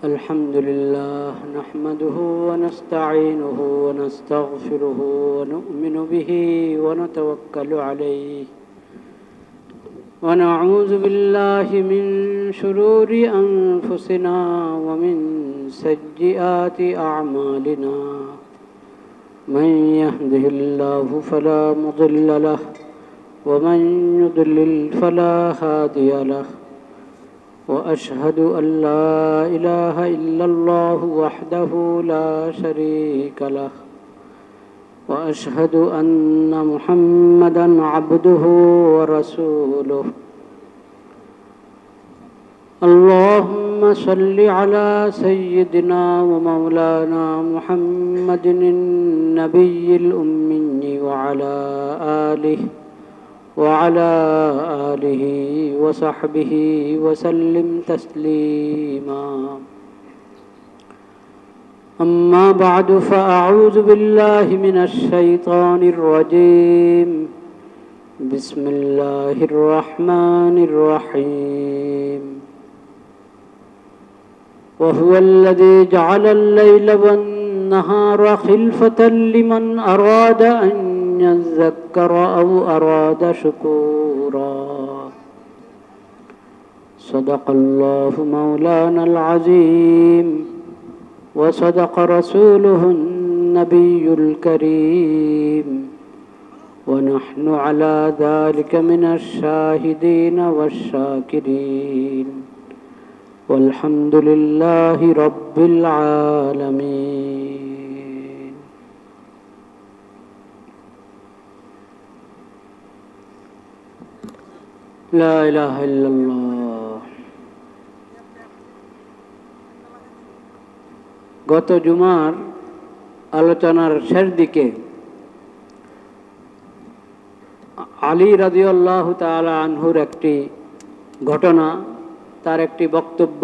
الحمد لله نحمده ونستعينه ونستغفره ونؤمن به ونتوكل عليه ونعوذ بالله من شرور أنفسنا ومن سيئات أعمالنا من يهده الله فلا مضل له ومن يضلل فلا هادي له وأشهد أن لا إله إلا الله وحده لا شريك له وأشهد أن محمدًا عبده ورسوله اللهم صل على سيدنا ومولانا محمد النبي الأمي وعلى آله وصحبه وسلم تسليما أما بعد فأعوذ بالله من الشيطان الرجيم بسم الله الرحمن الرحيم وهو الذي جعل الليل والنهار خلفة لمن أراد أن يذكر أو أراد شكورا صدق الله مولانا العظيم وصدق رسوله النبي الكريم ونحن على ذلك من الشاهدين والشاكرين والحمد لله رب العالمين لا إله إلا الله গত জুমার আলোচনার শেষ দিকে আলী রাদিয়াল্লাহু তাআলা আনহুর একটি ঘটনা, তার একটি বক্তব্য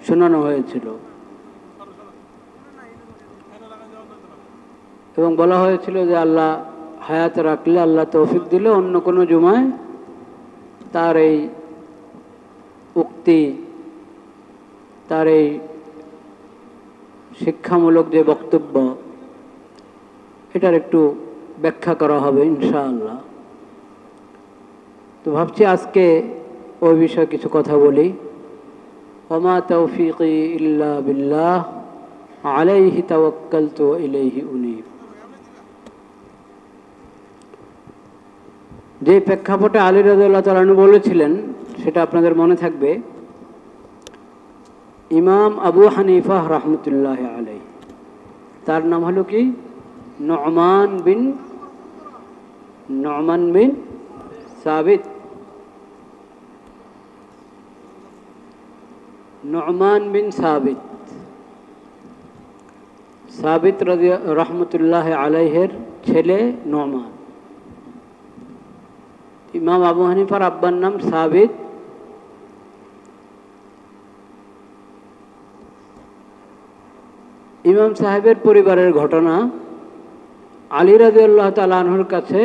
শোনানো হয়েছিল এবং বলা হয়েছিল যে আল্লাহ হায়াত রাখলে, আল্লাহ তৌফিক দিলে অন্য কোনো জুমায় তার এই উক্তি, তার এই শিক্ষামূলক যে বক্তব্য, এটার একটু ব্যাখ্যা করা হবে ইনশাআল্লাহ। তো ভাবছি আজকে ওই বিষয়ে কিছু কথা বলি। ওমা তৌফিকি ইল্লা বিল্লাহ আলাইহি তাওয়াক্কালতু ওয়া ইলাইহি উনীব। যে প্রেক্ষাপটে আলী রাদিয়াল্লাহু তাআলা আনহু বলেছিলেন সেটা আপনাদের মনে থাকবে। ইমাম আবু হানিফা রাহমাতুল্লাহ আলাইহি, তার নাম হলো কি নু'মান বিন সাবিত। নু'মান বিন সাবিত রাহমাতুল্লাহ আলাইহির ছেলে নু'মান। ইমাম আবু হানিফার আব্বার নাম সাবিত। ইমাম সাহেবের পরিবারের ঘটনা, আলী রাদিয়াল্লাহু তাআলা আনহুর কাছে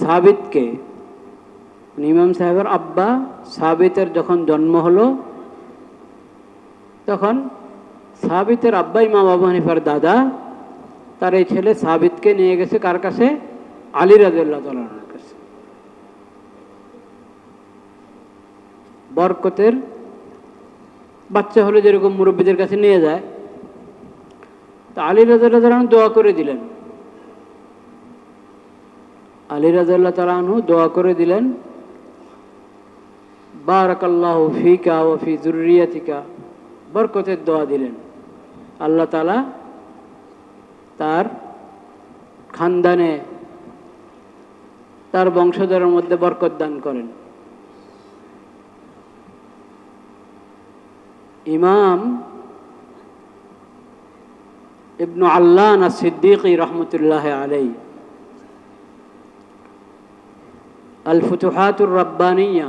সাবিতকে, ইমাম সাহেবের আব্বা সাবিতের যখন জন্ম হলো, তখন সাবিতের আব্বা ইমাম আবু হানিফার দাদা তার এই ছেলে সাবিতকে নিয়ে গেছে কার কাছে? আলী রাদিয়াল্লাহু তাআলা আনহুর কাছে। বরকতের বাচ্চা হলে যেরকম মুরব্বীদের কাছে নিয়ে যায়, তা আলী রাদিয়াল্লাহু তাআলা আনহু দোয়া করে দিলেন। আলী রাদিয়াল্লাহু তাআলা আনহু দোয়া করে দিলেন, বারাকাল্লাহু ফিকা ওয়া ফি যুররিয়াতিকা, বরকতের দোয়া দিলেন। আল্লাহ তাআলা তার খানদানে, তার বংশধরের মধ্যে বরকত দান করেন। ইমাম ইবনু আল্লান as-সিদ্দিকী রাহমাতুল্লাহ আলাইহি আল ফুতুহাতুর রাব্বানিয়া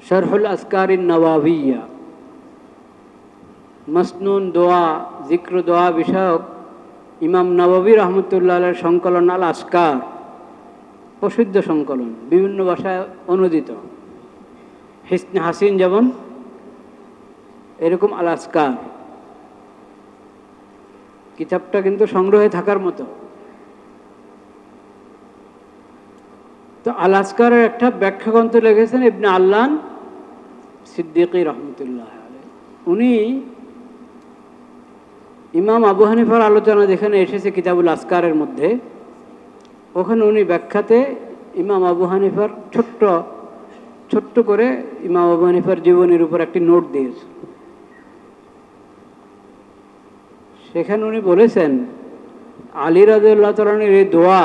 শারহুল আসকারিন নওয়াবিয়া, মসনুন দোয়া, জিক্র দোয়া বিষয়ক ইমাম নববী রহমতুল্লাহ আলাইহির সংকলন আল আসকার, প্রসিদ্ধ সংকলন, বিভিন্ন ভাষায় অনুদিত। হিসনে হাসিন যেমন, এরকম আল আসকার কিতাবটা কিন্তু সংগ্রহে থাকার মতো। তো আল আসকারের একটা ব্যাখ্যা গ্রন্থ লিখেছেন ইবনে আল্লান সিদ্দিকী রহমতুল্লাহ আলাইহি। উনি ইমাম আবু হানিফার আলোচনা যেখানে এসেছে কিতাবুল আসকারের মধ্যে, ওখানে উনি ব্যাখ্যাতে ইমাম আবু হানিফার ছোট্ট করে ইমাম আবু হানিফার জীবনের উপর একটি নোট দিয়েছে। সেখানে উনি বলেছেন আলী রাদিয়াল্লাহু তাআলার এই দোয়া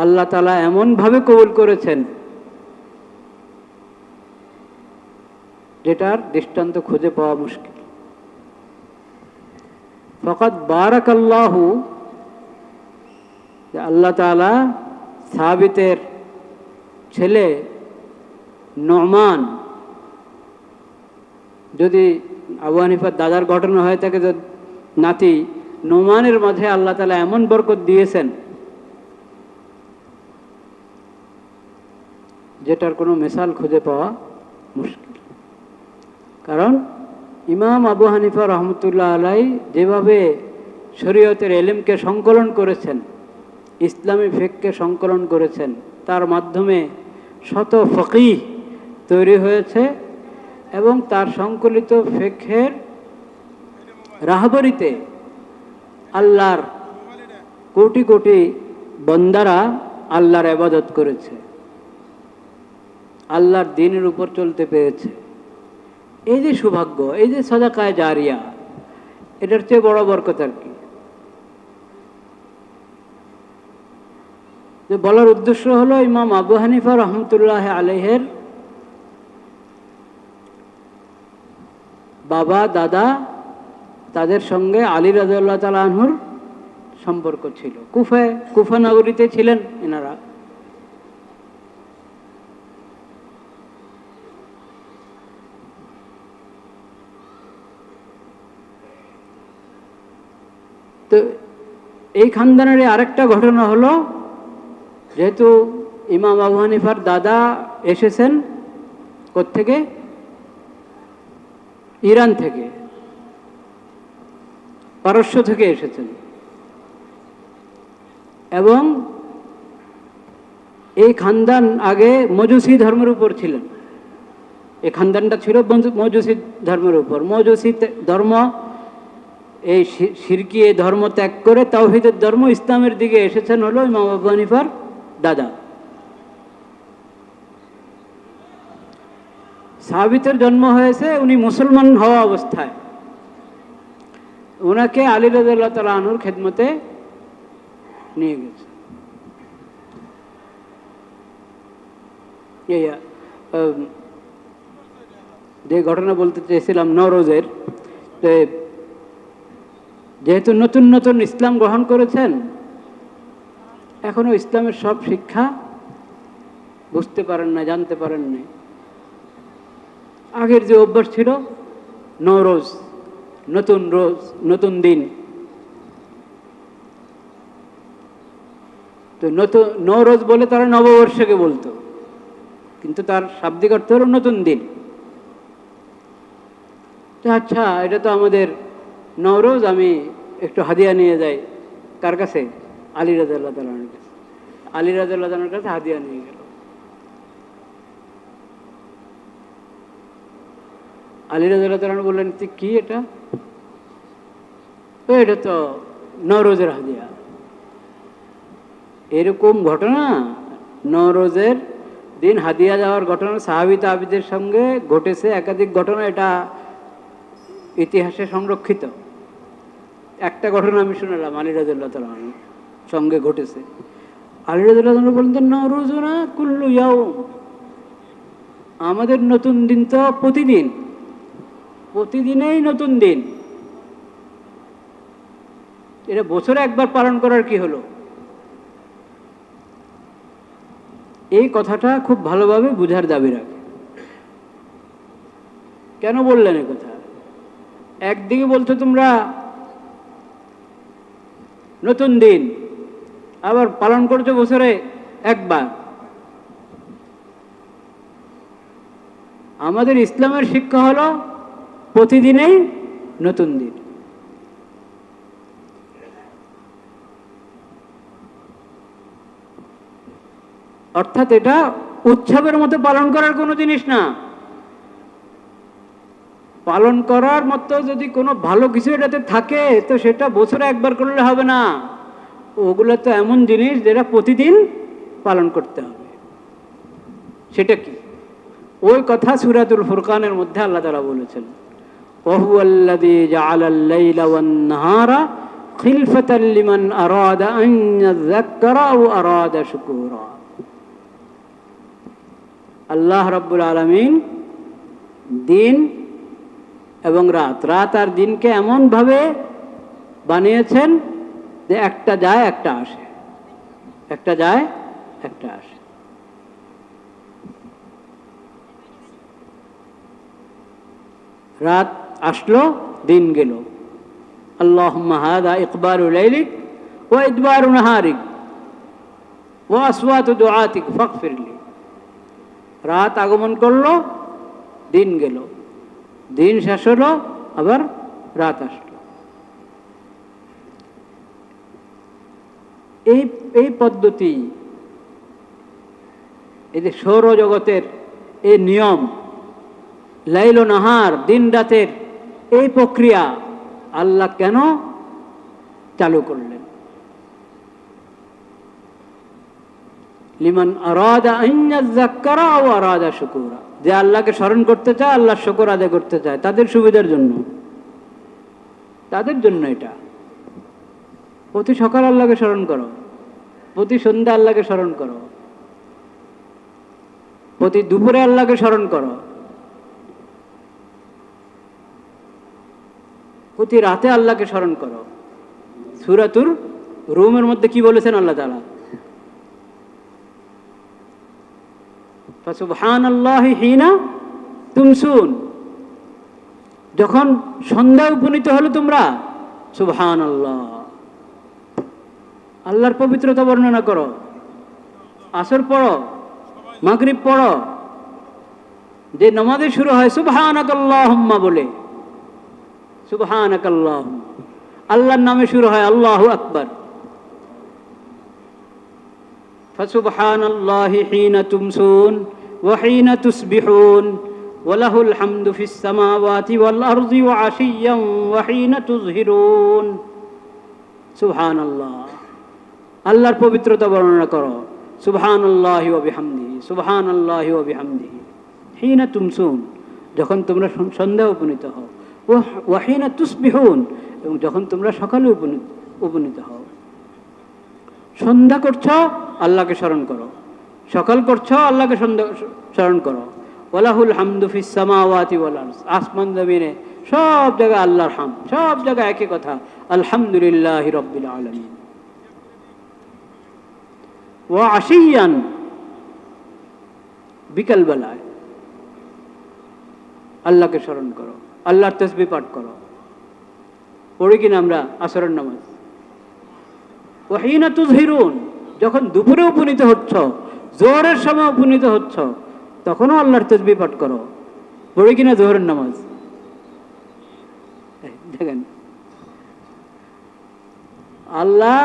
আল্লাহ তাআলা এমনভাবে কবুল করেছেন যেটার দৃষ্টান্ত খুঁজে পাওয়া মুশকিল। ফাকাদ বারাকাল্লাহু, যে আল্লাহ তাআলা সাবিতের ছেলে নোমান, যদি আবু হানিফার দাদার ঘটনা হয়ে থাকে, যে নাতি নোমানের মাঝে আল্লাহ তাআলা এমন বরকত দিয়েছেন যেটার কোনো মিসাল খুঁজে পাওয়া মুশকিল। কারণ ইমাম আবু হানিফা রহমতুল্লাহ আলাইহি যেভাবে শরীয়তের ইলমকে সংকলন করেছেন, ইসলামী ফিকহকে সংকলন করেছেন, তার মাধ্যমে শত ফকিহ তৈরি হয়েছে এবং তার সংকলিত ফিকহের রাহবরিতে আল্লাহর কোটি কোটি বান্দারা আল্লাহর ইবাদত করেছে, আল্লাহর দ্বীনের উপর চলতে পেরেছে। এই যে সৌভাগ্য, এই যে সাদাকায়ে জারিয়া, এটার চেয়ে বড় বরকত আর কি? যে বলার উদ্দেশ্য হলো ইমাম আবু হানিফা রহমতুল্লাহ আলাইহির বাবা দাদা, তাদের সঙ্গে আলী রাদিয়াল্লাহু তাআলা আনহুর সম্পর্ক ছিল। কুফা নগরীতে ছিলেন এনারা। তো এই খানদানের আরেকটা ঘটনা হলো, যেহেতু ইমাম আবু হানিফার দাদা এসেছেন কোত্থেকে? ইরান থেকে, পারস্য থেকে এসেছেন। এবং এই খানদান আগে মজুসি ধর্মের উপর ছিলেন। এই খানদানটা ছিল মজুসি ধর্মের উপর। মজুসি ধর্ম, এই শিরকি এই ধর্ম ত্যাগ করে তাওহীদের ধর্ম ইসলামের দিকে এসেছেন হলো ইমাম আবু হানিফার দাদা। সাবিতের জন্ম হয়েছে উনি মুসলমান হওয়া অবস্থায়। ওনাকে আলী রাদিয়াল্লাহু তাআলা আনহুর খেদমতে নিয়ে গেছে। যে ঘটনা বলতে চেয়েছিলাম নওরোজের, যেহেতু নতুন নতুন ইসলাম গ্রহণ করেছেন, এখনো ইসলামের সব শিক্ষা বুঝতে পারেন না, জানতে পারেন না। আগের যে অভ্যাস ছিল নওরোজ, নতুন রোজ, নতুন দিন, তো নতুন নওরোজ বলে তারা নববর্ষকে বলতো, কিন্তু তার শাব্দিক অর্থ হলো নতুন দিন। আচ্ছা, এটা তো আমাদের নওরোজ, আমি একটু হাদিয়া নিয়ে যাই। কার কাছে? আলী রাদিয়াল্লাহু তাআলার কাছে। আলী রাদিয়াল্লাহু তাআলার কাছে হাদিয়া নিয়ে গেল। আলী রাদিয়াল্লাহু তাআলা বললেন, কি এটা? এটা তো নওরোজের হাদিয়া। এরকম ঘটনা নওরোজের দিন হাদিয়া দেওয়ার ঘটনা সাহাবী তাবিদের সঙ্গে ঘটেছে, একাধিক ঘটনা, এটা ইতিহাসে সংরক্ষিত। একটা ঘটনা আমি শুনলাম আলী রাদিয়াল্লাহু তাআলার সঙ্গে ঘটেছে। আলী রাদিয়াল্লাহু তাআলা বলতেন, নওরোজনা কুল্লু ইয়াউম, আমাদের নতুন দিন তো প্রতিদিন, প্রতিদিনেই নতুন দিন। এটা বছরে একবার পালন করার কি হলো? এই কথাটা খুব ভালোভাবে বুঝার দাবি রাখে। কেন বললেন এ কথা? একদিকে বলছো তোমরা নতুন দিন, আবার পালন করছো বছরে একবার। আমাদের ইসলামের শিক্ষা হলো প্রতিদিনেই নতুন দিন। অর্থাৎ এটা উৎসবের মতো পালন করার কোনো জিনিস না। পালন করার মতো যদি কোনো ভালো কিছু এটাতে থাকে তো সেটা বছরে একবার করলে হবে না। ওগুলো তো এমন জিনিস যেটা প্রতিদিন পালন করতে হবে। সেটা কি? ওই কথা সূরাতুল ফুরকানের মধ্যে আল্লাহ তাআলা বলেছেন, ওয়াহুয়াল্লাযী জাআলাল লাইলা ওয়ান নাহারা খিলফাতাল লিমান আরাদা আন ইয়াযাক্কারা আও আরাদা শুকুরা। আল্লাহ রাব্বুল আলামিন দিন এবং রাত, রাত আর দিনকে এমনভাবে বানিয়েছেন যে একটা যায় একটা আসে, একটা যায় একটা আসে। রাত আসলো, দিন গেল। আল্লাহুম্মা হাযা ইকবালু লাইলিক ওয়া ইদবারু নাহারিক ওয়া আসওয়াতু দুআতিক ফাগফিরলি। রাত আগমন করলো, দিন গেল, দিন শেষ হলো, আবার রাত আসলো। এই পদ্ধতি, এই যে সৌরজগতের এই নিয়ম, লাইল ও নাহার, দিন রাতের এই প্রক্রিয়া আল্লাহ কেন চালু করলেন? লিমান আরাদা আন ইয়াযাক্কারা আও আরাদা শুকুরা। যে আল্লাহকে স্মরণ করতে চায়, আল্লাহর শুকর আদায় করতে চায়, তাদের সুবিধার জন্য, তাদের জন্য এটা। প্রতি সকাল আল্লাহকে স্মরণ করো, প্রতি সন্ধ্যা আল্লাহকে স্মরণ করো, প্রতি দুপুরে আল্লাহকে স্মরণ করো, প্রতি রাতে আল্লাহকে স্মরণ করো। সূরাতুর রুমের মধ্যে কি বলেছেন আল্লাহ তাআলা? ফাসুবহানাল্লাহি হিনা তুমসুন। যখন সন্ধ্যা উপনীত হলো তোমরা সুবহানাল্লাহ, আল্লাহর পবিত্রতা বর্ণনা করো। আসর পড়ো, মাগরিব পড়ো, যে নামাজে শুরু হয় সুবহানাকাল্লাহুম্মা বলে, সুবহানাকাল্লাহুম্মা, আল্লাহর নামে শুরু হয় আল্লাহু আকবার। ফাসুবহানাল্লাহি হিনা তুমসুন ওয়া হিনা তুসবিহুন ওয়া লাহুল হামদু ফিস সামাওয়াতি ওয়াল আরদি ওয়া আশিয়্যান ওয়া হিনা তুযহিরুন। সুবহানাল্লাহ, আল্লাহর পবিত্রতা বর্ণনা করো। সুবহানাল্লাহি ওয়া বিহামদিহি, সুবহানাল্লাহি ওয়া বিহামদিহি হিনা তুমসুন, যখন তোমরা সন্ধ্যা উপনীত হও। ওয়া হিনা তুসবিহুন, এবং যখন তোমরা সকালে উপনীত হও। সন্ধ্যা করছো, আল্লাহকে স্মরণ করো। সকাল করছো, আল্লাহকে স্মরণ করো। ওয়ালাহুল হামদু ফিস সামাওয়াতি ওয়াল আরদ, আসমান জমিনে সব জায়গায় আল্লাহর হামদ, সব জায়গায় একই কথা, আলহামদুলিল্লাহি রাব্বিল আলামিন। ওয়া আশিয়ান, বিকাল বেলায় আল্লাহকে স্মরণ করো, আল্লাহর তাসবিহ পাঠ করো। পড়ি কিনা আমরা আসরের নামাজ? ওয়া হিনা তুযহিরুন, যখন দুপুরে উপনীত হচ্ছ, জোহরের সময় উপনীত হচ্ছ, তখনও আল্লাহর তাসবিহ পাঠ করো। পড়ি কিনা জোহরের নামাজ? দেখেন, আল্লাহ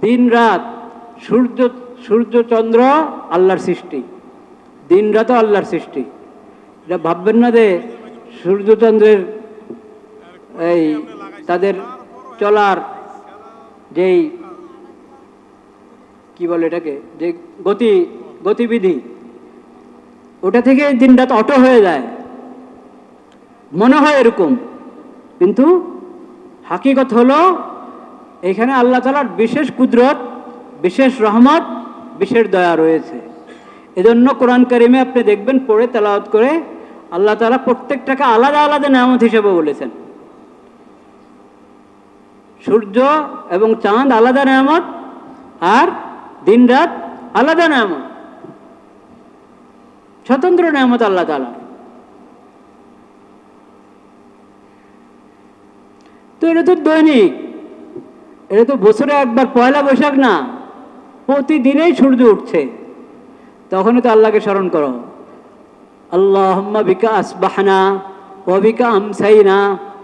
দিন রাত, সূর্য চন্দ্র আল্লাহর সৃষ্টি, দিন রাতও আল্লাহর সৃষ্টি। এটা ভাববেন না যে সূর্য চন্দ্রের এই তাদের চলার যেই কি বলে এটাকে, যে গতিবিধি, ওটা থেকে দিন রাত অটো হয়ে যায়, মনে হয় এরকম, কিন্তু হাকিকত হলো এখানে আল্লাহ তাআলার বিশেষ কুদরত, বিশেষ রহমত, বিশেষ দয়া রয়েছে। এজন্য কোরআন কারিমে আপনি দেখবেন, পড়ে তেলাওয়াত করে আল্লাহ তাআলা প্রত্যেকটাকে আলাদা আলাদা নেয়ামত হিসেবে বলেছেন। সূর্য এবং চাঁদ আলাদা নেয়ামত, আর দিন রাত আলাদা নেয়ামত, স্বতন্ত্র নেয়ামত আল্লাহ তাআলা। তো এটা তো দৈনিক, এটা তো বছরে একবার পয়লা বৈশাখ না, প্রতিদিনই সূর্য উঠছে, তখনই তো আল্লাহকে স্মরণ করো। আল্লাহুম্মা বিকা আসবাহনা ওয়া বিকা আমসাইনা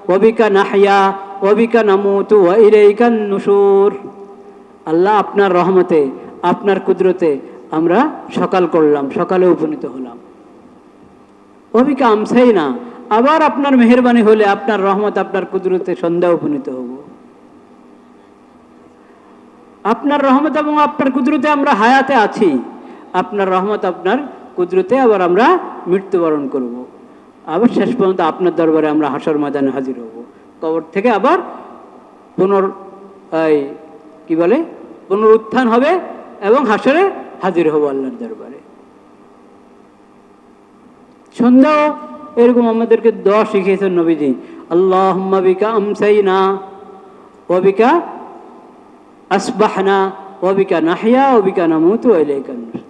ওয়া বিকা নাহইয়া ওয়া বিকা নামুতু ওয়া ইলাইকান নুশুর। আল্লাহ, আপনার রহমতে, আপনার কুদরতে আমরা সকাল করলাম, সকালে উপনীত হলাম। ওয়া বিকা আমসাইনা, আবার আপনার মেহেরবানি হলে, আপনার রহমত, আপনার কুদরতে সন্ধ্যা উপনীত হব। আপনার রহমত এবং আপনার কুদরতে আমরা হায়াতে আছি, আপনার রহমত, আপনার কুদরতে আবার আমরা মৃত্যুবরণ করব। আবার শেষ পর্যন্ত আপনার দরবারে আমরা হাসর ময়দানে হাজির হব। কবর থেকে আবার পুনরুত্থান হবে এবং হাসরে হাজির হব আল্লাহর দরবারে। সন্ধ্যাও এরকম আমাদেরকে দোয়া শিখিয়েছেন নবীজি। আল্লাহুম্মা বিকা আমসাইনা ওয়া বিকা আসবাহনা ওয়া বিকা নাহইয়া ওয়া বিকা নামুতু ওয়া ইলাইকান নুশুর।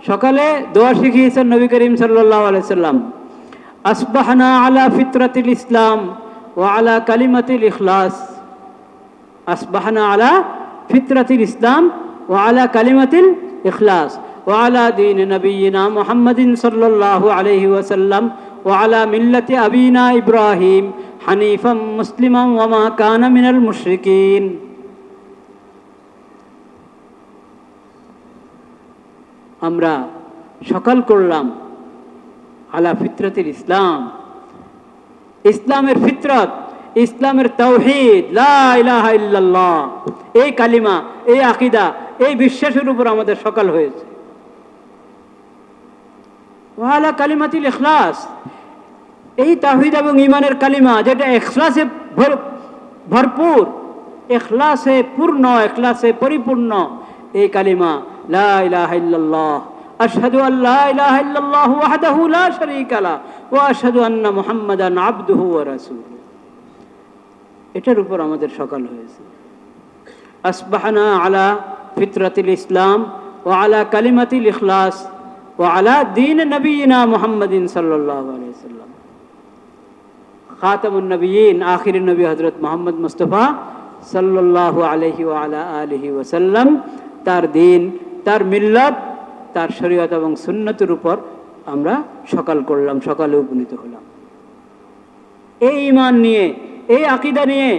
সকালে দোয়া শিখিয়েছেন নবী করিম সাল্লাল্লাহু আলাইহি সাল্লাম। আসবাহনা আলা ফিতরাতিল ইসলাম ওয়া আলা কালিমাতিল ইখলাস। আসবাহনা আলা ফিতরাতিল ইসলাম ওয়া আলা কালিমাতিল ইখলাস ওয়া আলা দীন নবিয়িনা মুহাম্মাদিন সাল্লাল্লাহু আলাইহি ওয়াসাল্লাম ওয়া আলা মিল্লাতি আবিনা ইব্রাহিম হানিফাম মুসলিমান ওয়া মা কানা মিনাল মুশরিকিন। আমরা সকাল করলাম আলা ফিতরাতিল ইসলাম, ইসলামের ফিতরত, ইসলামের তাওহীদ, লা ইলাহা ইল্লাল্লাহ, এই কালিমা, এই আকীদা, এই বিশ্বাসের উপর আমাদের সকাল হয়েছে। ওয়া আলা কালিমাতিল ইখলাস, এই তাওহীদ এবং ঈমানের কালিমা যেটা ইখলাসে ভরপুর, ইখলাসে পূর্ণ, ইখলাসে পরিপূর্ণ, এই কালিমা লা ইলাহা ইল্লাল্লাহ, আশহাদু আল্লা ইলাহা ইল্লাল্লাহ ওয়াহদাহু লা শারীকা লাহু ওয়া আশহাদু আন্না মুহাম্মাদান আবদুহু ওয়া রাসূলুহু। এটার উপর আমাদের সকাল হয়েছে। আসবাহনা আলা ফিতরাতিল ইসলাম ওয়া আলা কালিমাতিল ইখলাস ওয়া আলা দীন নবিয়িনা মুহাম্মাদিন সাল্লাল্লাহু আলাইহি ওয়াসাল্লাম। খাতামুন নবিয়্যিন, আখিরুন নবী হযরত মুহাম্মদ মুস্তাফা সাল্লাল্লাহু আলাইহি ওয়া আলা আলিহি ওয়াসাল্লাম, তার দিন, তার মিল্লাত, তার শরীয়ত এবং সুন্নতের উপর আমরা সকাল করলাম, সকালে উপনীত হলাম। এই ঈমান নিয়ে, এই আকীদা নিয়ে,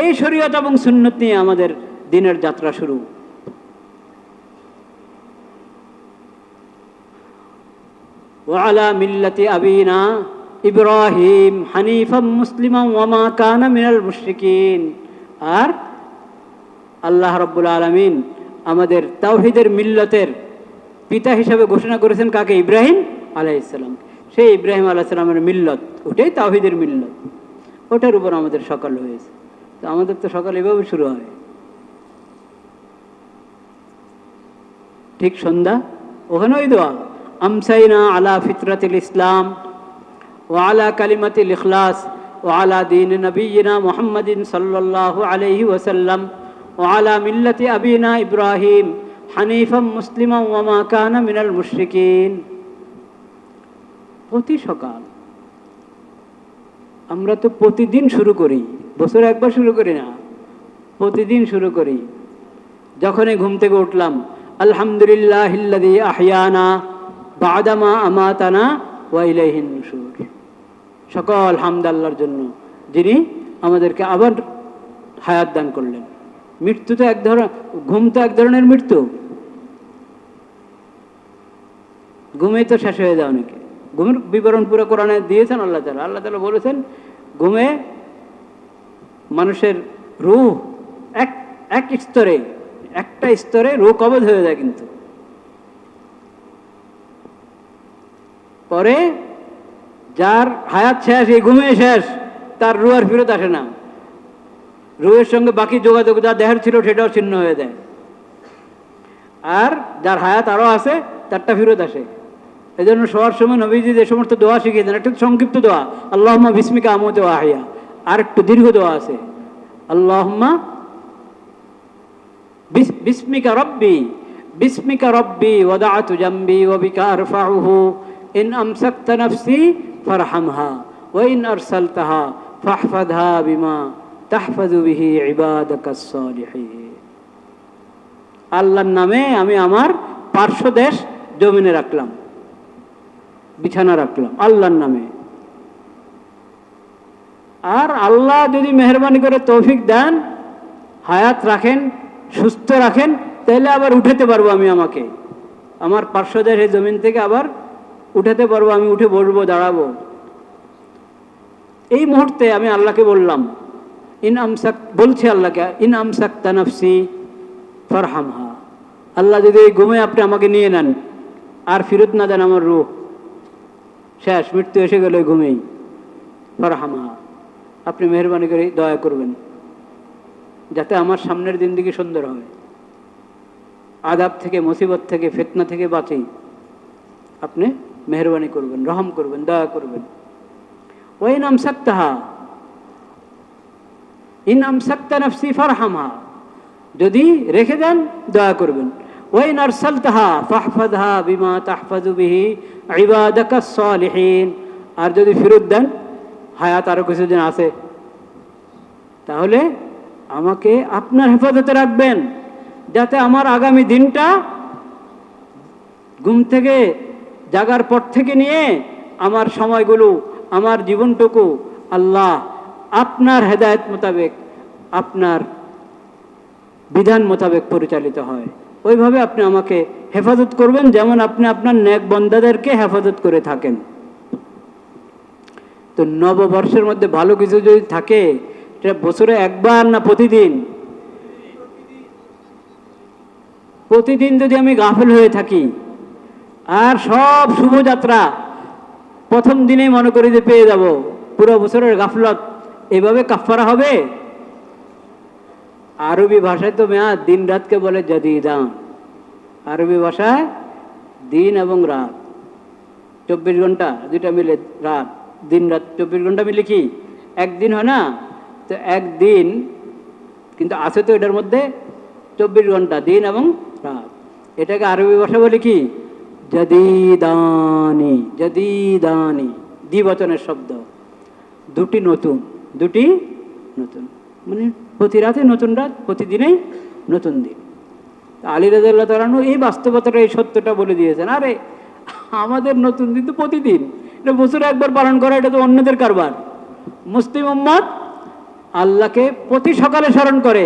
এই শরীয়ত এবং সুন্নত নিয়ে আমাদের দিনের যাত্রা শুরু। ওয়া আলা মিল্লাতি আবিনা ইব্রাহিম হানিফাম মুসলিমান ওয়া মা কানা মিনাল মুশরিকিন। আর আল্লাহ রাব্বুল আলামিন আমাদের তাওহীদের মিল্লতের পিতা হিসাবে ঘোষণা করেছেন কাকে? ইব্রাহিম আলাইহিস সালাম। সেই ইব্রাহিম আলাইহিস সালামের মিল্লত, ওটাই তাওহীদের মিল্লত, ওটার উপর আমাদের সকাল হয়েছে। তো আমাদের তো সকাল এভাবে শুরু হয়, ঠিক সন্ধ্যা, ওখানে ওই দোয়া, আমসাইনা আলা ফিতরাতিল ইসলাম ওয়া আলা কালিমাতিল ইখলাস ওয়া আলা দীন নবিয়িনা মুহাম্মাদিন সাল্লাল্লাহু আলাইহি ওয়াসাল্লাম ওয়া আলা মিল্লাতি আবিনা ইব্রাহিম হানিফাম মুসলিমান ওয়া মা কানা মিনাল মুশরিকিন। প্রতি সকাল আমরা তো প্রতিদিন শুরু করি, বছরে একবার শুরু করি না, প্রতিদিন শুরু করি। যখনই ঘুম থেকে উঠলাম, আলহামদুলিল্লাহিল্লাযী আহইয়ানা বা'দা মা আমাতানা ওয়া ইলাইহিন নুশুর। সকল হামদ আল্লাহর জন্য, যিনি আমাদেরকে আবার হায়াত দান করলেন। মৃত্যু তো এক ধরনের, ঘুম তো এক ধরনের মৃত্যু, ঘুমেই তো শেষ হয়ে যায় অনেকে। ঘুমের বিবরণ পুরো কোরআনে দিয়েছেন আল্লাহ তাআলা। আল্লাহ তাআলা বলেছেন, ঘুমে মানুষের রূহ এক স্তরে, একটা স্তরে রূহ কবজ হয়ে যায়, কিন্তু পরে যার হায়াত শেষ, এই ঘুমে শেষ, তার রূহ আর ফিরত আসে না। রূহের সঙ্গে বাকি যোগাযোগ যা দেহের ছিল সেটাও ছিন্ন হয়ে যায়। আর যার হায়াত আরো আছে তারটা ফিরত আসে। এই জন্য শোয়ার সময় নবীজি যে সমস্ত দোয়া শিখিয়েছেন, একটা সংক্ষিপ্ত দোয়া, আল্লাহুম্মা বিসমিকা আমুতু ওয়া আহইয়া, আর একটু দীর্ঘ দোয়া আছে, আল্লাহুম্মা বিসমিকা রব্বি ওয়াদাআতু জামবি ওয়া বিকা আরফাউহু ইন আমসাকতা নাফসি ফারহামহা ওয়া ইন আরসালতাহা ফাহফাযহা বিমা তাহফাযু বিহি ইবাদাকাস সালিহিন। আল্লাহর নামে আমি আমার পার্শ্বদেশ জমিনে রাখলাম, বিছানা রাখলাম আল্লাহর নামে। আর আল্লাহ যদি মেহরবানি করে তৌফিক দেন, হায়াত রাখেন, সুস্থ রাখেন, তাহলে আবার উঠাতে পারবো আমি, আমাকে আমার পার্শ্বদেশ এই জমিন থেকে আবার উঠাতে পারবো, আমি উঠে বসবো, দাঁড়াবো। এই মুহূর্তে আমি আল্লাহকে বললাম, বলছি আল্লাহকে, ইন আমসাকতা নাফসি ফারহামহা, আল্লাহ যদি এই ঘুমে আপনি আমাকে নিয়ে নেন আর ফিরত না দেন আমার রূহ, শেষ, মৃত্যু এসে গেল ঘুমেই, ফারহামহা, আপনি মেহরবানি করে দয়া করবেন যাতে আমার সামনের জিন্দেগি সুন্দর হয়, আযাব থেকে, মুসিবত থেকে, ফিতনা থেকে বাঁচি, আপনি মেহরবানি করবেন, রহম করবেন, দয়া করবেন। ওয়াইন আমসাকতাহা, ইন আমসাকতা নাফসি ফারহামহা, যদি রেখে দেন দয়া করবেন। ওয়াইন আরসালতাহা ফাহফাযহা বিমা তাহফাযু বিহি ইবাদাকাস সালিহিন, আর যদি ফেরত দেন, হায়াত আরো কিছুদিন আছে, তাহলে আমাকে আপনার হেফাজতে রাখবেন যাতে আমার আগামী দিনটা ঘুম থেকে জাগার পর থেকে নিয়ে আমার সময়গুলো, আমার জীবনটুকু আল্লাহ আপনার হেদায়েত মোতাবেক, আপনার বিধান মোতাবেক পরিচালিত হয়। ওইভাবে আপনি আমাকে হেফাজত করবেন যেমন আপনি আপনার নেক বান্দাদেরকে হেফাজত করে থাকেন। তো নববর্ষের মধ্যে ভালো কিছু যদি থাকে, এটা বছরে একবার না প্রতিদিন? প্রতিদিন যদি আমি গাফেল হয়ে থাকি আর সব শুভযাত্রা প্রথম দিনেই মনে করি যে পেয়ে যাব, পুরো বছরের গাফলত এভাবে কাফারা হবে? আরবি ভাষায় তো মেয়াদ দিন রাতকে বলে জাদিদান। আরবি ভাষায় দিন এবং রাত 24 ঘন্টা, দুইটা মিলে রাত, দিন রাত 24 ঘন্টা মিলে কি একদিন হয় না? তো একদিন কিন্তু আছে তো এটার মধ্যে 24 ঘন্টা, দিন এবং রাত। এটাকে আরবি ভাষা বলে কি? জাদিদানি। জাদিদানি দ্বিবচনের শব্দ, দুটি নতুন, দুটি নতুন, মানে প্রতি রাতে নতুন রাত, প্রতিদিনেই নতুন দিন। আলী রাদিয়াল্লাহু তাআলা আনহু এই বাস্তবতাটা, এই সত্যটা বলে দিয়েছেন। আরে আমাদের নতুন দিন তো প্রতিদিন, এটা বছরে একবার পালন করা এটা তো অন্যদের কারবার। মুসলিম উম্মত আল্লাহকে প্রতি সকালে স্মরণ করে,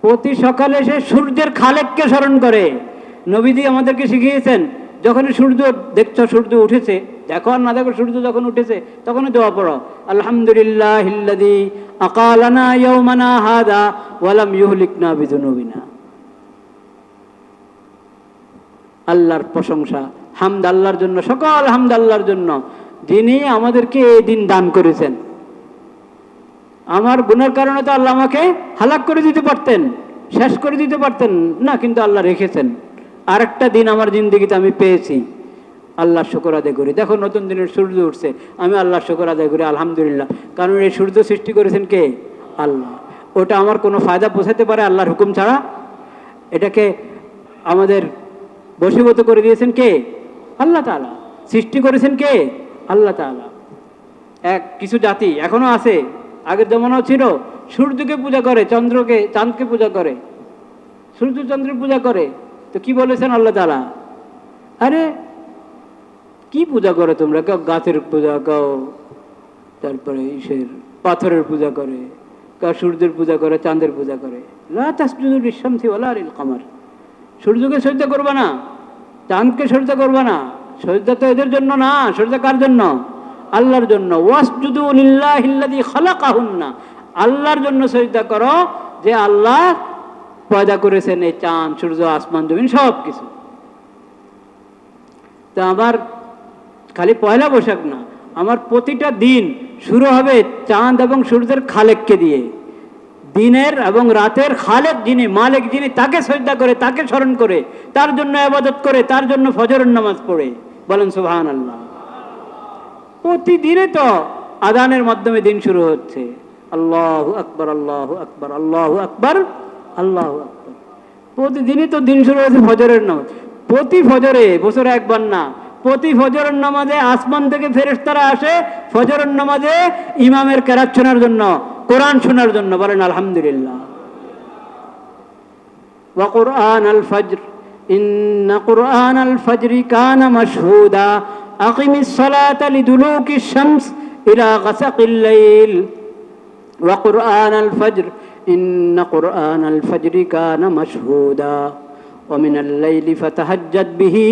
প্রতি সকালে সে সূর্যের খালেককে স্মরণ করে। নবীজি আমাদেরকে শিখিয়েছেন, যখন সূর্য দেখছো, সূর্য উঠেছে, দেখো আর না দেখো, সূর্য যখন উঠেছে তখনই দোয়া পড়ো, আলহামদুলিল্লাহিল্লাযী আকালানা ইয়াওমানা হাযা ওয়া লাম ইউহলিকনা বিযুনুবিনা। আল্লাহর প্রশংসা, হামদ আল্লাহর জন্য, সকল হামদ আল্লাহর জন্য, যিনি আমাদেরকে এই দিন দান করেছেন। আমার গুনার কারণে তো আল্লাহ আমাকে হালাক করে দিতে পারতেন, শেষ করে দিতে পারতেন না, কিন্তু আল্লাহ রেখেছেন। আরেকটা দিন আমার জিন্দগিতে আমি পেয়েছি, আল্লাহর শুকর আদায় করি। দেখো নতুন দিনের সূর্য উঠছে, আমি আল্লাহর শুকর আদায় করি, আলহামদুলিল্লাহ। কারণ এই সূর্য সৃষ্টি করেছেন কে? আল্লাহ। ওটা আমার কোনো ফায়দা পৌঁছাতে পারে আল্লাহর হুকুম ছাড়া? এটাকে আমাদের বশীভূত করে দিয়েছেন কে? আল্লাহ তাআলা। সৃষ্টি করেছেন কে? আল্লাহ তাআলা। কিছু জাতি এখনো আছে, আগের জমানাও ছিল, সূর্যকে পূজা করে, চন্দ্রকে, চাঁদকে পূজা করে, সূর্য চন্দ্রের পূজা করে। তো কি বলেছেন আল্লাহ তাআলা? আরে কি পূজা করে তোমরা? কেউ গাছের পূজা, কেউ তারপরে ঈশের পাথরের পূজা করে, কেউ সূর্যের পূজা করে, চাঁদের পূজা করে। লা তাসজুদু লিশ-শামসি ওয়ালা লিল-কামার। সূর্যকে সিজদা করবে না, চাঁদকে সিজদা করবে না। সিজদা তো এদের জন্য না, সিজদা কার জন্য? আল্লাহর জন্য। ওয়াসজুদু লিল্লাহিল্লাযী খালাকাহুন্না। আল্লাহর জন্য সিজদা করো, যে আল্লাহ পয়দা করেছেন এই চাঁদ, সূর্য, আসমান, জমিন সব কিছু। তো আমার খালি পয়লা বৈশাখ না, আমার প্রতিটা দিন শুরু হবে চাঁদ এবং সূর্যের খালেককে দিয়ে। দিনের এবং রাতের খালেক যিনি, মালিক যিনি, তাকে সিজদা করে, তাকে স্মরণ করে, তার জন্য ইবাদত করে, তার জন্য ফজরের নামাজ পড়ে। বলেন সুবহানাল্লাহ। প্রতিদিনে তো আযানের মাধ্যমে দিন শুরু হচ্ছে, আল্লাহু আকবার, আল্লাহু আকবার, আল্লাহু আকবার, আল্লাহু আকবার। প্রতিদিনই তো দিন শুরু হচ্ছে ফজরের নামাজ। প্রতি ফজরে, বছরে একবার না, প্রতি ফজরের নামাজে আসমান থেকে ফেরেশতারা আসে ফজরের নামাজে ইমামের কেরাত শোনার জন্য। কোরআন শোনার জন্য। বলেন আলহামদুলিল্লাহ। ওয়া কুরআনাল ফজর ইন্না কুরআনাল ফজরি কানা মাশহুদা আকিমিস সালাতা লিদুলুকিশ শামস ইলা গাসাকিল লাইল ওয়া কুরআনাল ফজর ইন্না কুরআনাল ফজরি কানা মাশহুদা ওয়া মিনাল লাইলি ফাতাহাজ্জাদ বিহি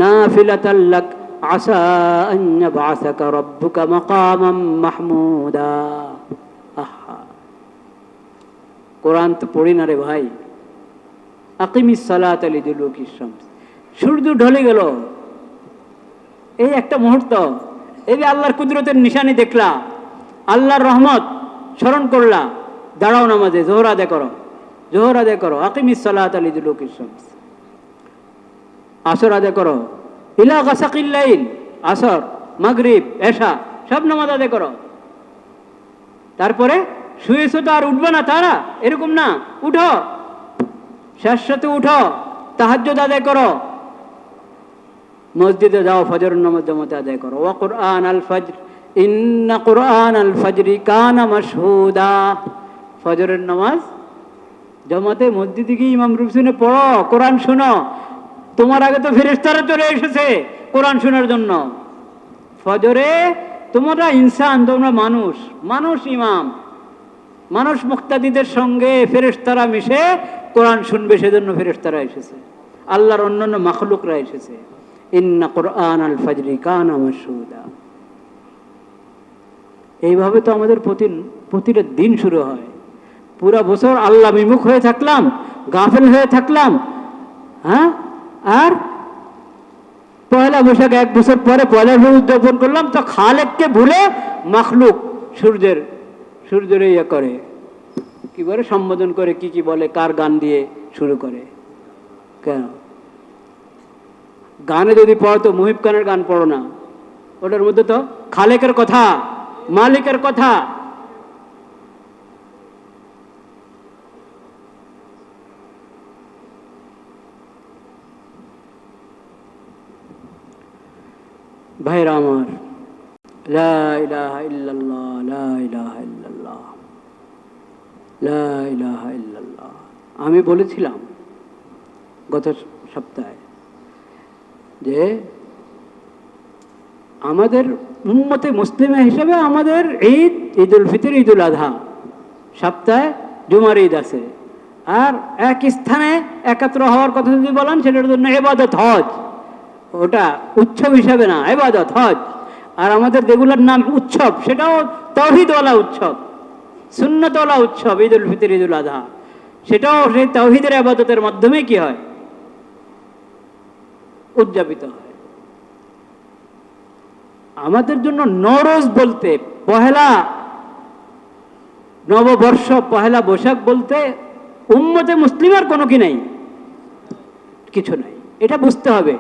নাফিলাতাল লাক আসা আন ইয়াবআসাকা রাব্বুকা মাকামান মাহমুদা। আহা, কোরআন তো পড়ি না রে ভাই। আকিমিস সালাতা লিদুলুকিশ শামস, সূর্য ঢলে গেল, এই একটা মুহূর্ত, এই যে আল্লাহর কুদরতের নিশানি দেখলা, আল্লাহর রহমত স্মরণ করলা, দাঁড়াও নামাজে, জোহর আদায় করো, জোহর আদায় করো। আকিমিস সালাতা লিদুলুকিশ শামস। আসর আদায় করো, ইলা গাসাকিল লাইল, আসর, মাগরিব, এশা সব নামাজ আদায় করো। তারপরে শুয়েছো তো আর উঠবে না তারা, এরকম না, উঠো, শেষ সাথে উঠো, তাহাজ্জুদ আদায় করো, মসজিদে যাও, ফজর নামাজ জামাতে আদায় করো। ওয়া কুরআনাল ফজর ইন্না কুরআনাল ফজরি কানা মাশহুদা। ফজরের নামাজ জামাতে মসজিদে গিয়ে ইমাম রুকসুনে পড়ো, কোরআন শোনো। তোমার আগে তো ফেরেশতারা চলে এসেছে কোরআন শোনার জন্য। ফজরে তোমরা ইনসান, তোমরা মানুষ, মানুষ ইমাম, মানুষ মুক্তাদিদের সঙ্গে ফেরেশতারা মিশে কোরআন শুনবে, সেজন্য ফেরেশতারা এসেছে, আল্লাহর অন্যান্য মাখলুকরা এসেছে। ইন্না কুরআনাল ফজরি কানা মাশহুদা। এইভাবে তো আমাদের প্রতিটা দিন শুরু হয়। পুরা বছর আল্লাহ বিমুখ হয়ে থাকলাম, গাফেল হয়ে থাকলাম, হ্যাঁ, আর পয়লা বৈশাখ 1 বছর পরে পয়লা বৈশাখ উদযাপন করলাম, তো খালেককে ভুলে মাখলুক সূর্যের ইয়ে করে, কি বলে, সম্বোধন করে, কি বলে, কার গান দিয়ে শুরু করে। কেন গানে যদি পড়ো তো মুহিব খানের গান পড়ো না, ওটার মধ্যে তো খালেকের কথা, মালিকের কথা। ভাইরা আমার, লা ইলাহা ইল্লাল্লাহ, লা ইলাহা ইল্লাল্লাহ, লা ইলাহা ইল্লাল্লাহ। আমি বলেছিলাম গত সপ্তাহে যে আমাদের উম্মতে মুসলিমা হিসেবে আমাদের ঈদ, ঈদুল ফিতর, ঈদুল আযহা, সপ্তাহে জুমার ঈদ আছে। আর এক স্থানে একাত্র হওয়ার কথা যদি বলেন, সেটার জন্য ইবাদত হজ, ওটা উৎসব হিসাবে না, ইবাদত হজ। আর আমাদের যেগুলোর নাম উৎসব, সেটাও তাওহীদওয়ালা উৎসব, সুন্নতওয়ালা উৎসব, ঈদুল ফিতর, ঈদুল আযহা, সেটাও সেই তাওহীদের ইবাদতের মাধ্যমে কি হয়, উদযাপিত হয়। আমাদের জন্য নওরোজ বলতে, পহেলা নববর্ষ, পহেলা বৈশাখ বলতে উম্মতে মুসলিমার কোনো কি নাই, কিছু নাই। এটা বুঝতে হবে।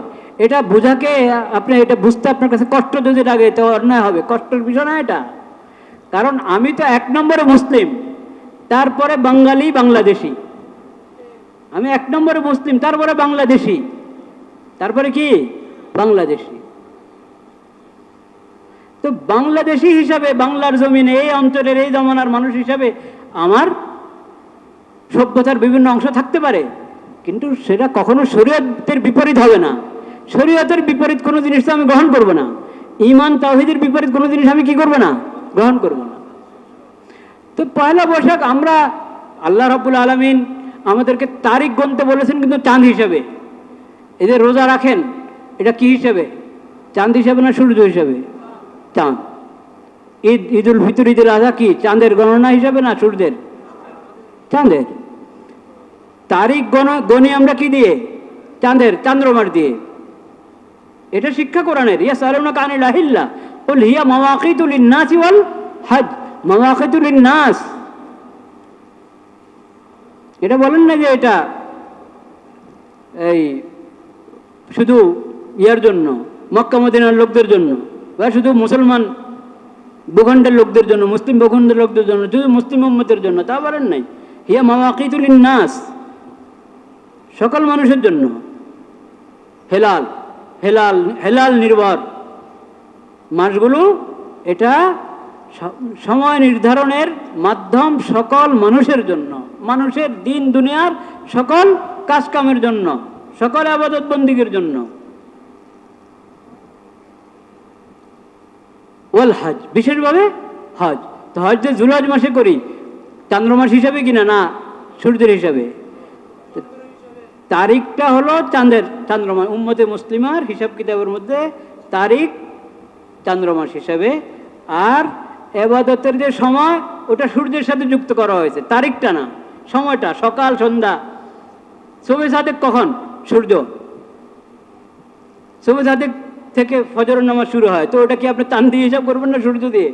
এটা বোঝাকে আপনি, এটা বুঝতে আপনার কাছে কষ্ট যদি লাগে তো অন্যায় হবে, কষ্টের বিষয় না এটা। কারণ আমি তো 1 নম্বরে মুসলিম, তারপরে বাঙালি, বাংলাদেশি। আমি 1 নম্বরে মুসলিম, তারপরে বাংলাদেশি, তারপরে কি বাংলাদেশি। তো বাংলাদেশি হিসাবে, বাংলার জমিনে, এই অঞ্চলের, এই জমানার মানুষ হিসাবে আমার সভ্যতার বিভিন্ন অংশ থাকতে পারে, কিন্তু সেটা কখনো শরীয়তের বিপরীত হবে না। শরীয়তের বিপরীত কোনো জিনিস তো আমি গ্রহণ করব না। ঈমান তাওহীদের বিপরীত কোনো জিনিস আমি কি করব না, গ্রহণ করব না। তো পয়লা বৈশাখ আমরা, আল্লাহ রাব্বুল আলামিন আমাদেরকে তারিখ গুনতে বলেছেন, কিন্তু চাঁদ হিসাবে। এই যে রোজা রাখেন, এটা কি হিসাবে, চাঁদ হিসাবে না সূর্য হিসাবে? চাঁদ। ঈদ, ঈদুল ফিতর, ঈদুল আযহা কি চাঁদের গণনা হিসাবে না সূর্যের? চাঁদের। তারিখ গণি আমরা কি দিয়ে? চাঁদের, চন্দ্রমার দিয়ে। এটা শিক্ষা কোরআনের। ইয়াসআলুনাকা আনিল আহিল্লা কুল হিয়া মাওয়াকিতু লিন-নাসি ওয়াল হজ, মাওয়াকিতু লিন-নাস। এটা বলেন না যে এটা এই শুধু ইয়ার জন্য, মক্কা মদিনার লোকদের জন্য, বা শুধু মুসলমান ভূখণ্ডের লোকদের জন্য, মুসলিম ভূখণ্ডের লোকদের জন্য, শুধু মুসলিম উম্মতের জন্য, তা বলেন নাই। হিয়া মাওয়াকিতু লিন-নাস, সকল মানুষের জন্য। হেলাল, হেলাল, হেলাল নির্ভর মাসগুলো, এটা সময় নির্ধারণের মাধ্যম সকল মানুষের জন্য, মানুষের দিন দুনিয়ার সকল কাজকামের জন্য, সকল ইবাদত বন্দিগির জন্য। ওয়াল হজ, বিশেষভাবে হজ। তো হজ যে জুলহজ মাসে করি, চান্দ্রমাস হিসাবে কিনা, না সূর্যের হিসাবে। তারিখটা হলো চান্দ্রমাস, উম্মতে মুসলিমার হিসাব কিতাবের মধ্যে তারিখ চান্দ্রমাস হিসাবে। আর এবাদতের যে সময়, ওটা সূর্যের সাথে যুক্ত করা হয়েছে, তারিখটা না, সময়টা। সকাল সন্ধ্যা, শবে সাদেক কখন? সূর্য। শবে সাদেক থেকে ফজরের নামাজ শুরু হয়, তো ওটা কি আপনি চাঁদ দিয়ে হিসাব করবেন না সূর্য দিয়ে?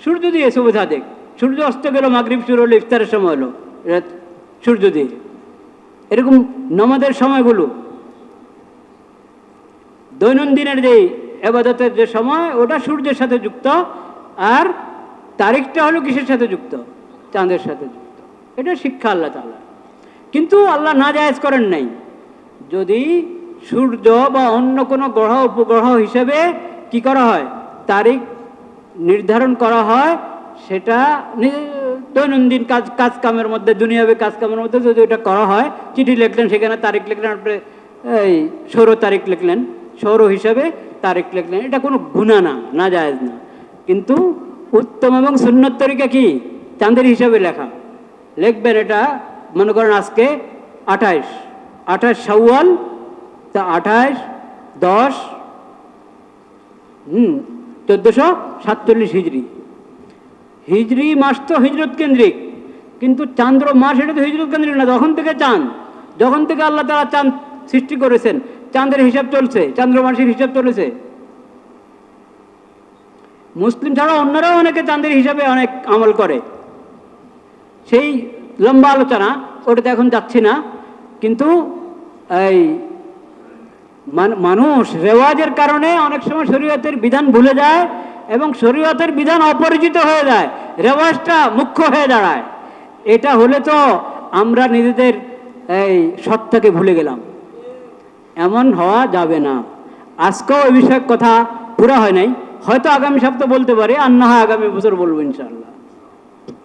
সূর্য দিয়ে শবে সাদেক। সূর্য অস্ত গেল, মাগরিব শুরু হলো, ইফতারের সময় হলো, এটা সূর্য দিয়ে। এরকম নামাজের সময়গুলো, দৈনন্দিনের যে ইবাদতের যে সময়, ওটা সূর্যের সাথে যুক্ত। আর তারিখটা হলো কিসের সাথে যুক্ত? চাঁদের সাথে যুক্ত। এটা শিক্ষা আল্লাহ তাআলা। কিন্তু আল্লাহ নাজায়েজ করেন নাই। যদি সূর্য বা অন্য কোনো গ্রহ উপগ্রহ হিসেবে কি করা হয়, তারিখ নির্ধারণ করা হয়, সেটা দৈনন্দিন কাজ কামের মধ্যে, দুনিয়াবী কাজ কামের মধ্যে যদি ওটা করা হয়, চিঠি লিখলেন, সেখানে তারিখ লিখলেন, আপনি এই সৌর তারিখ লিখলেন, সৌর হিসাবে তারিখ লিখলেন, এটা কোনো গুনাহ না, নাজায়েজ না। কিন্তু উত্তম এবং সুন্নত তরিকা কি? চাঁদের হিসাবে লেখা। লিখবেন এটা, মনে করেন আজকে 28 শাওয়াল, তা 28-10 1447 হিজরি। হিজরি মাস তো হিজরত কেন্দ্রিক, কিন্তু চান্দ্র মাস এটা তো হিজরত কেন্দ্রিক না। যখন থেকে চাঁদ, যখন থেকে আল্লাহ তাআলা চাঁদ সৃষ্টি করেছেন, চাঁদের হিসাব চলছে, চান্দ্র মাসের হিসাব চলেছে। মুসলিম ছাড়া অন্যরাও অনেকে চাঁদের হিসাবে অনেক আমল করে, সেই লম্বা আলোচনা, ওটাতে এখন যাচ্ছি না। কিন্তু এই মানুষ রেওয়াজের কারণে অনেক সময় শরীয়তের বিধান ভুলে যায় এবং শরীয়তের বিধান অপরিচিত হয়ে যায়, রেওয়াজটা মুখ্য হয়ে দাঁড়ায়। এটা হলে তো আমরা নিজেদের এই সত্তাকে ভুলে গেলাম, এমন হওয়া যাবে না। আজকেও এই বিষয়ে কথা পুরা হয় নাই, হয়তো আগামী সপ্তাহ বলতে পারি, আর না হয় আগামী বছর বলবো ইনশাআল্লাহ,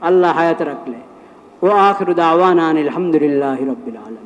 আল্লাহ হায়াত রাখলে। ও আখিরু দাওয়ানা আনিল হামদুলিল্লাহি রাব্বিল আলামিন।